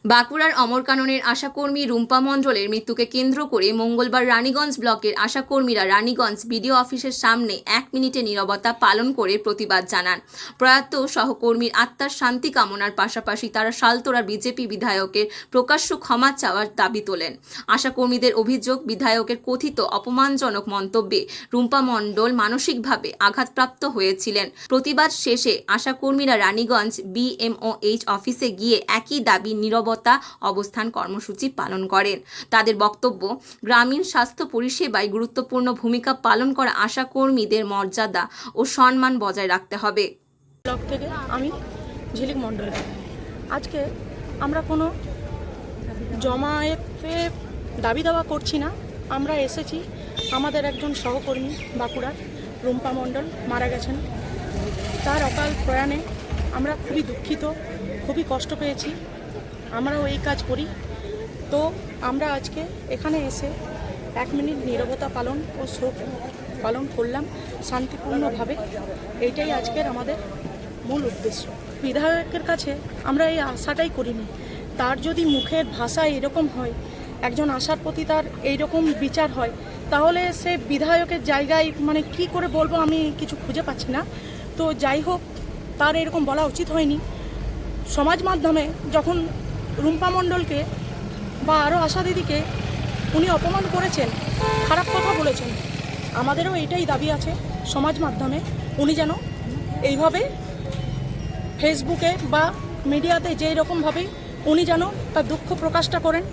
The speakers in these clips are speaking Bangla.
বাঁকুড়ার অমরকাননের আশাকর্মী রুম্পা মণ্ডলের মৃত্যুকে কেন্দ্র করে মঙ্গলবার রানীগঞ্জ ব্লকের আশাকর্মীরা রানীগঞ্জ বিডিও অফিসের সামনে 1 মিনিটে নীরবতা পালন করে প্রতিবাদ জানান। প্রয়াত সহকর্মীর আত্মার শান্তি কামনার পাশাপাশি তারা শালতোড়ার বিজেপি বিধায়কের প্রকাশ্য ক্ষমা চাওয়ার দাবি তোলেন। আশাকর্মীদের অভিযোগ, বিধায়কের কথিত অপমানজনক মন্তব্যে রুম্পা মণ্ডল মানসিকভাবে আঘাতপ্রাপ্ত হয়েছিলেন। প্রতিবাদ শেষে আশাকর্মীরা রানীগঞ্জ বিএমওএইচ অফিসে গিয়ে একই দাবি নীরবতা অবস্থান কর্মসূচি পালন করেন। তাদের বক্তব্য, গ্রামীণ স্বাস্থ্য পরিষেবায় গুরুত্বপূর্ণ ভূমিকা পালন করা আশাকর্মীদের মর্যাদা ও সম্মান বজায় রাখতে হবে। ব্লক থেকে আমি ঝিলিক মণ্ডল। আজকে আমরা কোনো জমায়েতে দাবি দাওয়া করছি না। আমরা এসেছি, আমাদের একজন সহকর্মী বাঁকুড়ার রুম্পা মণ্ডল মারা গেছেন। তার অকাল প্রয়াণে আমরা খুবই দুঃখিত, খুবই কষ্ট পেয়েছি। আমরাও এই কাজ করি। তো আমরা আজকে এখানে এসে 1 মিনিট নীরবতা পালন ও শোক পালন করলাম শান্তিপূর্ণভাবে। এইটাই আজকের আমাদের মূল উদ্দেশ্য। বিধায়কের কাছে আমরা এই আশাটাই করিনি। তার যদি মুখের ভাষা এরকম হয়, একজন আশার প্রতি তার এইরকম বিচার হয়, তাহলে সে বিধায়কের জায়গায় মানে কি করে বলবো, আমি কিছু খুঁজে পাচ্ছি না। তো যাই হোক, তার এরকম বলা উচিত হয়নি। সমাজ মাধ্যমে যখন রুম্পা মণ্ডলকে বা আরও আশা দিদিকে উনি অপমান করেছেন, খারাপ কথা বলেছেন, আমাদেরও এটাই দাবি আছে সমাজ মাধ্যমে উনি যেন এইভাবে ফেসবুকে বা মিডিয়াতে যেই রকমভাবেই উনি যেন তার দুঃখ প্রকাশটা করেন,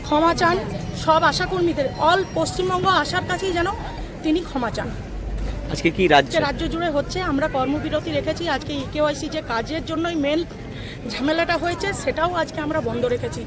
ক্ষমা চান সব আশাকর্মীদের, অল পশ্চিমবঙ্গ আশার কাছেই যেন তিনি ক্ষমা চান। আজকে কি রাজ্য জুড়ে হচ্ছে, আমরা কর্মবিরতি রেখেছি। আজকে ইকেওয়াইসি যে কাজের জন্যই মেন ঝামেলাটা হয়েছে, সেটাও আজকে আমরা বন্ধ রেখেছি।